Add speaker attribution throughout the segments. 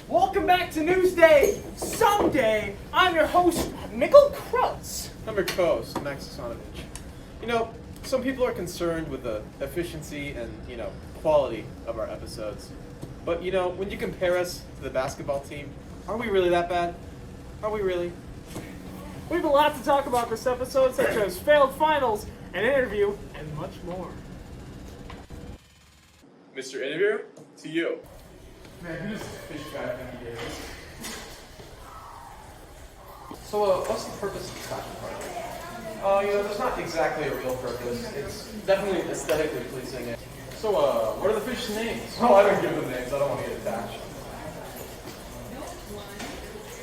Speaker 1: Welcome back to Newsday. Someday, I'm your host, Mikkel Krutz.
Speaker 2: I'm your co-host, Max Hasanovich. You know, some people are concerned with the efficiency and, quality of our episodes. But, when you compare us to the basketball team, are we really that bad? Are we really?
Speaker 1: We have a lot to talk about this episode, such as failed finals, an interview, and much more.
Speaker 2: Mr. Interviewer, to you.
Speaker 1: Man, who's this fish guy think he is?
Speaker 2: So, what's the purpose of this fashion project? There's not exactly a real purpose. It's definitely aesthetically pleasing. So, what are the fish's names? Oh, I don't give them names. I don't want to get attached.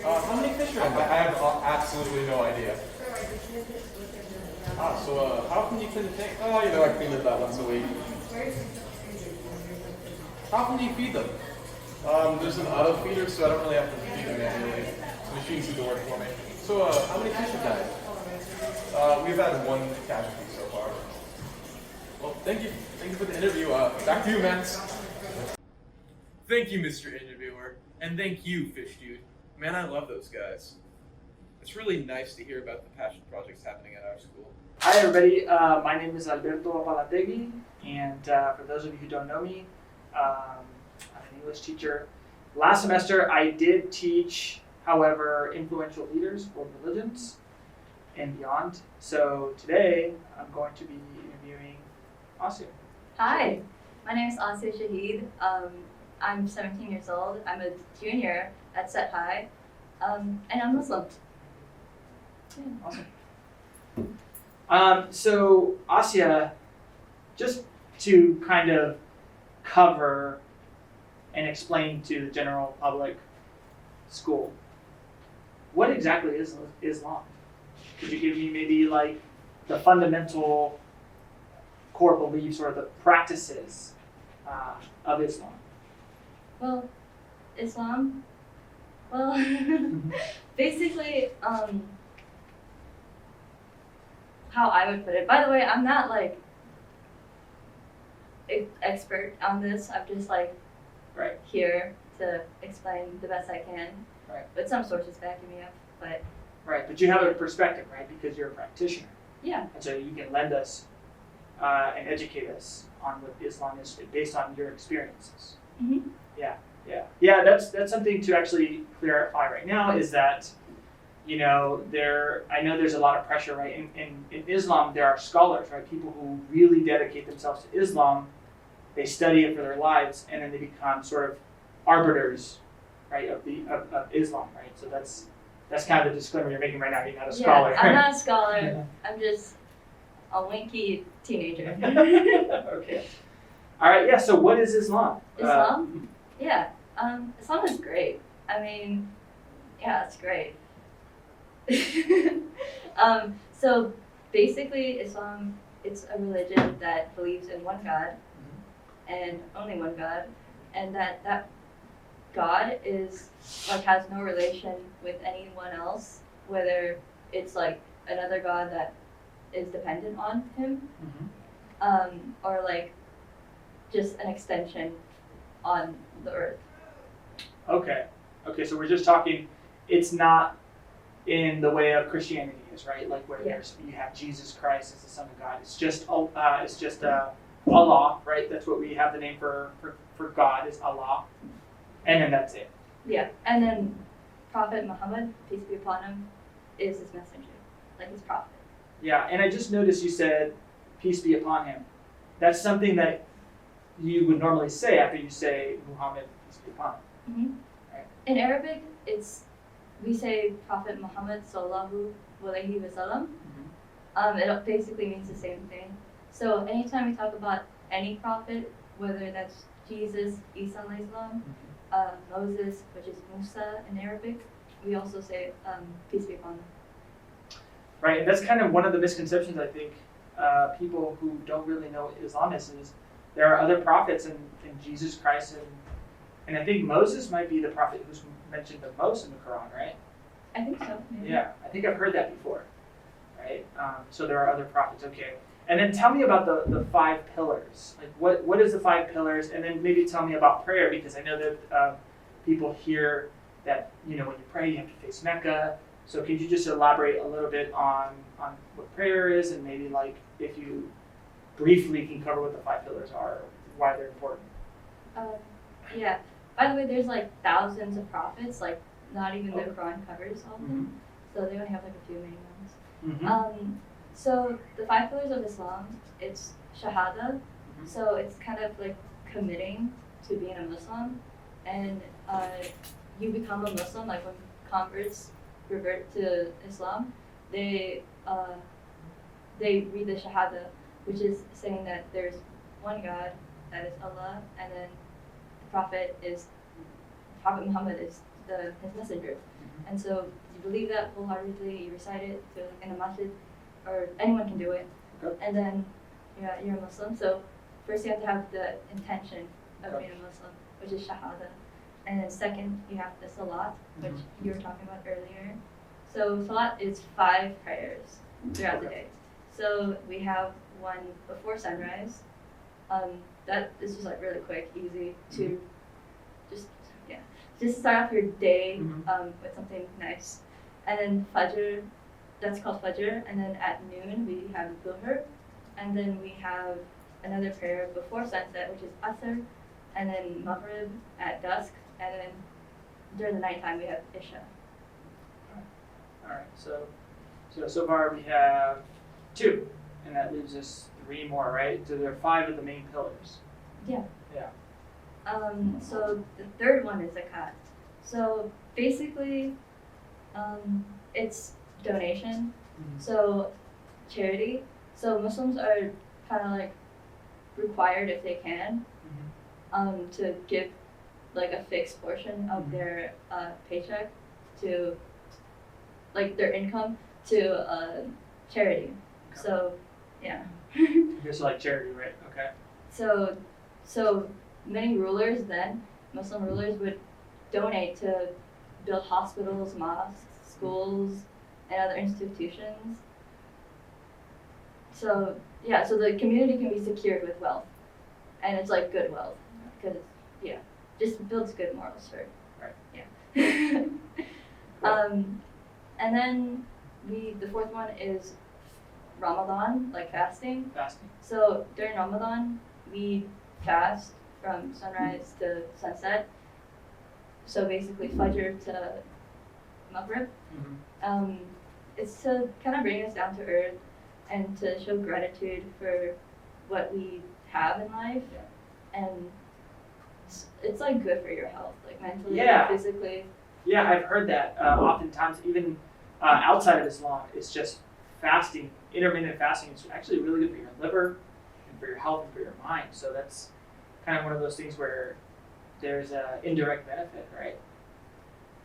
Speaker 2: How many fish are there? I have absolutely no idea. So how often do you clean the tank? Oh, I clean it about once a week. How often do you feed them? There's an auto feeder, so I don't really have to feed them manually. The machines do the work for me. So, how many fish have died? We've had one casualty so far. Well, thank you. Thank you for the interview. Back to you, Max. Thank you, Mr. Interviewer. And thank you, Fish Dude. Man, I love those guys. It's really nice to hear about the passion projects happening at our school.
Speaker 3: Hi everybody, my name is Alberto Palategui, and for those of you who don't know me, I'm an English teacher. Last semester I did teach, however, influential leaders, world religions, and beyond. So today I'm going to be interviewing Asia.
Speaker 4: Hi, my name is Asia Shahid. I'm 17 years old. I'm a junior at Set High, and I'm Muslim. Yeah.
Speaker 3: Awesome. So Asia, just to kind of cover and explain to the general public school, what exactly is Islam? Could you give me maybe like the fundamental core beliefs or the practices of Islam?
Speaker 4: Well, Islam, basically, how I would put it. By the way, I'm not like expert on this. I'm just like here to explain the best I can.
Speaker 3: Right.
Speaker 4: But some sources backing me up. But
Speaker 3: right, but you have a perspective, right? Because you're a practitioner.
Speaker 4: Yeah.
Speaker 3: And so you can lend us and educate us on what Islam is based on your experiences.
Speaker 4: Mm-hmm.
Speaker 3: Yeah. That's something to actually clarify right now. Is that I know there's a lot of pressure, right? In Islam, there are scholars, right? People who really dedicate themselves to Islam. They study it for their lives, and then they become sort of arbiters, right, of Islam, right? So that's kind of the disclaimer you're making right now. You're not a scholar.
Speaker 4: Yeah, I'm not a scholar. I'm just a winky teenager.
Speaker 3: Okay. All right. Yeah. So what is Islam?
Speaker 4: Islam? Yeah. Islam is great. I mean, yeah, it's great. So basically, Islam, it's a religion that believes in one God and only one God, and that God is like has no relation with anyone else, whether it's like another God that is dependent on him, or like just an extension on the earth.
Speaker 3: Okay. So we're just talking. It's not in the way of Christianity is, right? Like where you have Jesus Christ as the Son of God. It's just Allah, right? That's what we have the name for God is Allah, and then that's it.
Speaker 4: Yeah, and then Prophet Muhammad, peace be upon him, is his messenger, like his prophet.
Speaker 3: Yeah, and I just noticed you said peace be upon him. That's something that you would normally say after you say Muhammad, peace be upon him.
Speaker 4: Mm-hmm.
Speaker 3: Right.
Speaker 4: In Arabic, we say Prophet Muhammad sallallahu alaihi wasallam. It basically means the same thing. So anytime we talk about any prophet, whether that's Jesus, Isa alayhi salam, Moses, which is Musa in Arabic, we also say peace be upon them.
Speaker 3: Right, and that's kind of one of the misconceptions I think people who don't really know what Islam is there are other prophets in Jesus Christ and I think Moses might be the prophet who's mentioned the most in the Quran, right?
Speaker 4: I think so, maybe.
Speaker 3: Yeah, I think I've heard that before, right? So there are other prophets, okay. And then tell me about the 5 pillars. Like what is the 5 pillars? And then maybe tell me about prayer, because I know that people hear that, when you pray, you have to face Mecca. So could you just elaborate a little bit on what prayer is, and maybe like if you briefly can cover what the 5 pillars are, why they're important?
Speaker 4: Yeah. By the way, there's like thousands of prophets, like not even the Quran covers all of them. So they only have like a few main ones. So the 5 pillars of Islam, it's shahada. So it's kind of like committing to being a Muslim, and you become a Muslim. Like when converts revert to Islam, they read the shahada, which is saying that there's one God, that is Allah, and then Prophet Muhammad is his messenger. And so you believe that wholeheartedly, you recite it in a masjid, or anyone can do it. And then you're a Muslim. So first you have to have the intention of being a Muslim, which is shahada. And then second, you have the salat, which you were talking about earlier. So salat is 5 prayers throughout the day. So we have one before sunrise. That is just like really quick, easy to just start off your day with something nice. And then Fajr, that's called Fajr. And then at noon we have Dhuhr. And then we have another prayer before sunset, which is Asr. And then Maghrib at dusk. And then during the nighttime we have Isha.
Speaker 3: All right. So far we have 2, and that leaves us 3 more, right? So there are 5 of the main pillars.
Speaker 4: Yeah.
Speaker 3: Yeah.
Speaker 4: So the third one is zakat. So basically, it's donation. So charity. So Muslims are kind of like required, if they can, to give like a fixed portion of their paycheck to, like their income to charity.
Speaker 3: Okay.
Speaker 4: So yeah.
Speaker 3: Just like charity, right? Okay.
Speaker 4: So many rulers then, Muslim rulers, would donate to build hospitals, mosques, schools, and other institutions. So so the community can be secured with wealth, and it's like good wealth, because just builds good morals for and then the fourth one is Ramadan, like fasting.
Speaker 3: Fasting.
Speaker 4: So during Ramadan, we fast from sunrise to sunset. So basically Fajr to Maghrib. It's to kind of bring us down to earth and to show gratitude for what we have in life. And it's like good for your health, like mentally, physically.
Speaker 3: Yeah, I've heard that oftentimes, even outside of Islam, it's just fasting, intermittent fasting is actually really good for your liver and for your health and for your mind. So that's kind of one of those things where there's an indirect benefit, right?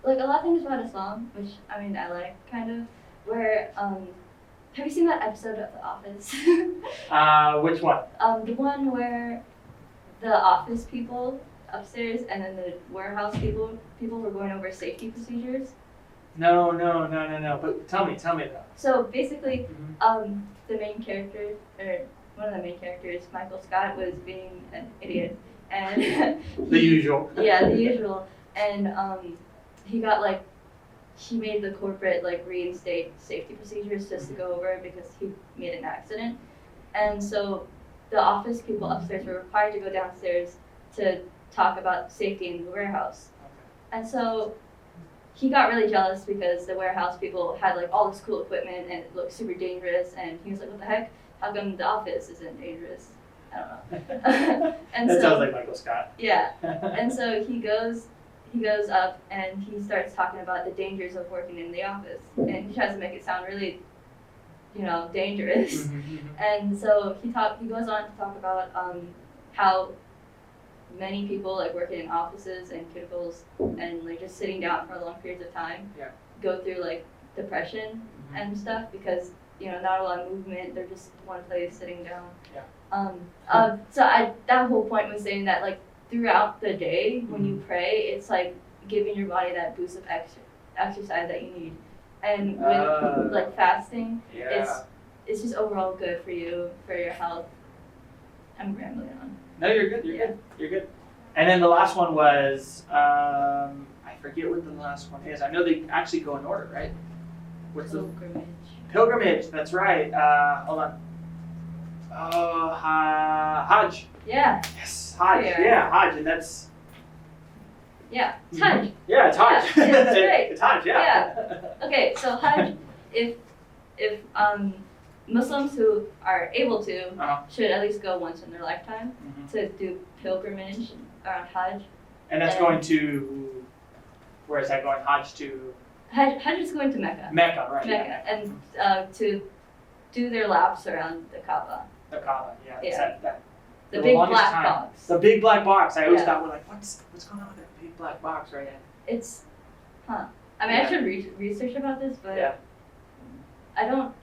Speaker 4: Like a lot of things about Islam, which I mean I like kind of, where have you seen that episode of The Office?
Speaker 3: Which one?
Speaker 4: The one where the office people upstairs and then the warehouse people were going over safety procedures.
Speaker 3: No. But tell me though.
Speaker 4: So basically, the main character, or one of the main characters, Michael Scott, was being an idiot, and
Speaker 3: The usual.
Speaker 4: Yeah, the usual, and he made the corporate reinstate safety procedures just to go over because he made an accident, and so the office people upstairs were required to go downstairs to talk about safety in the warehouse, and so he got really jealous because the warehouse people had all this cool equipment and it looked super dangerous, and he was like, what the heck? How come the office isn't dangerous? I don't know. And
Speaker 3: That
Speaker 4: so,
Speaker 3: sounds like Michael Scott.
Speaker 4: Yeah. And so he goes up and he starts talking about the dangers of working in the office, and he tries to make it sound really, dangerous. And so he goes on to talk about how many people working in offices and cubicles and just sitting down for long periods of time go through depression and stuff because not a lot of movement, they're just one place sitting down. So that whole point was saying that throughout the day when you pray, it's giving your body that boost of exercise that you need, and with fasting, it's just overall good for you, for your health. I'm rambling on.
Speaker 3: No, you're good. You're good. And then the last one was, I forget what the last one is. I know they actually go in order, right? What's the
Speaker 4: Pilgrimage.
Speaker 3: pilgrimage? That's right. Hold on. Oh, Hajj.
Speaker 4: Yeah.
Speaker 3: Yes, Hajj.
Speaker 4: Yeah.
Speaker 3: Yeah, Hajj, and that's
Speaker 4: Yeah. It's Hajj.
Speaker 3: yeah, it's Hajj.
Speaker 4: Yeah, that's right.
Speaker 3: It's Hajj. Yeah.
Speaker 4: Okay, so Hajj, if Muslims who are able to
Speaker 3: Uh-huh.
Speaker 4: should at least go once in their lifetime
Speaker 3: Mhm.
Speaker 4: to do pilgrimage around Hajj.
Speaker 3: And that's
Speaker 4: And-
Speaker 3: going to where is that going? Hajj to
Speaker 4: Hajj is going to Mecca.
Speaker 3: Mecca, right?
Speaker 4: Mecca,
Speaker 3: Yeah.
Speaker 4: and to do their laps around the Kaaba,
Speaker 3: The Kaaba. Yeah. It's
Speaker 4: Yeah.
Speaker 3: that
Speaker 4: the
Speaker 3: For the
Speaker 4: big
Speaker 3: longest
Speaker 4: black
Speaker 3: time.
Speaker 4: box.
Speaker 3: the big black box. I always
Speaker 4: Yeah.
Speaker 3: thought we're like, what's going on with that big black box, right?
Speaker 4: It's, I mean,
Speaker 3: Yeah.
Speaker 4: I should research about this, but
Speaker 3: Yeah.
Speaker 4: I don't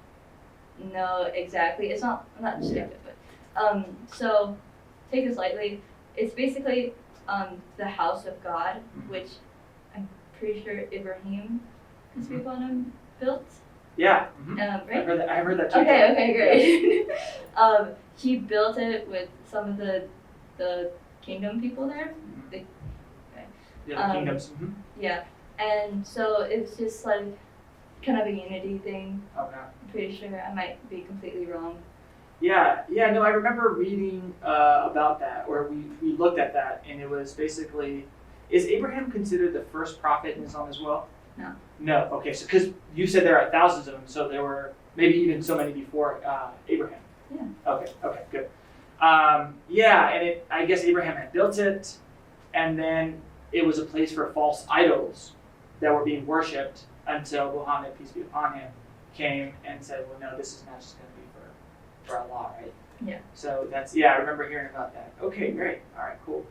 Speaker 4: know exactly. It's not. I'm not stupid, but so take this lightly. It's basically the house of God,
Speaker 3: Mhm.
Speaker 4: which I'm pretty sure Ibrahim, can speak
Speaker 3: Mhm.
Speaker 4: on him, built.
Speaker 3: Yeah. Mhm.
Speaker 4: Right?
Speaker 3: I heard that too.
Speaker 4: Okay, great. He built it with some of the kingdom people there.
Speaker 3: Mhm.
Speaker 4: Okay.
Speaker 3: Yeah, the kingdoms. Mhm.
Speaker 4: Yeah, and so it's just like kind of a unity thing.
Speaker 3: Okay.
Speaker 4: I'm pretty sure I might be completely wrong.
Speaker 3: Yeah, no, I remember reading about that, or we looked at that, and it was basically, is Abraham considered the first prophet in Islam as well?
Speaker 4: No.
Speaker 3: No, okay, so because you said there are thousands of them, so there were maybe even so many before Abraham.
Speaker 4: Yeah.
Speaker 3: Okay, good. And I guess Abraham had built it, and then it was a place for false idols that were being worshipped until Muhammad, peace be upon him, came and said, well, no, this is not just going to be for Allah, right?
Speaker 4: Yeah.
Speaker 3: So I remember hearing about that. Okay, great. All right, cool.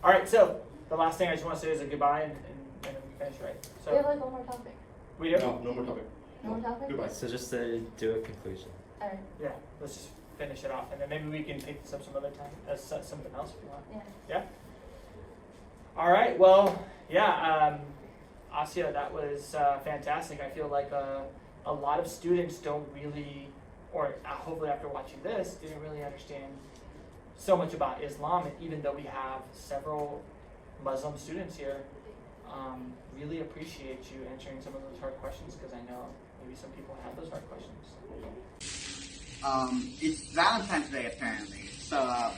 Speaker 3: All right, so the last thing I just want to say is a goodbye, and then we finish, right?
Speaker 4: We have
Speaker 3: So
Speaker 4: like one more topic.
Speaker 3: we do?
Speaker 2: No more topic.
Speaker 4: No more topic?
Speaker 2: Goodbye.
Speaker 5: So just to do a conclusion.
Speaker 4: All right.
Speaker 3: Yeah, let's just finish it off, and then maybe we can pick this up some other time as something else if you want.
Speaker 4: Yeah.
Speaker 3: All right. Well, Asya, that was fantastic. I feel like a lot of students don't really, or hopefully after watching this, didn't really understand so much about Islam. And even though we have several Muslim students here, really appreciate you answering some of those hard questions, because I know maybe some people have those hard questions.
Speaker 6: It's Valentine's Day apparently, so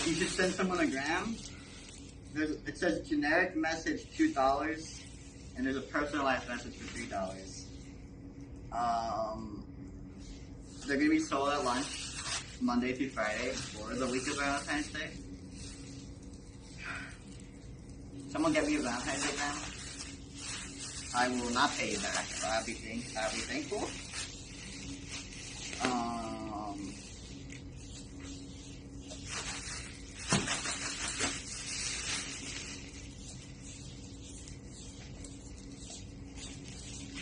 Speaker 6: you should send someone a gram. It says generic message $2, and there's a personalized message for $3. They're gonna be sold at lunch, Monday through Friday, or the week of Valentine's Day. Someone get me a Valentine's Day gram. I will not pay you back, but I'll be thankful.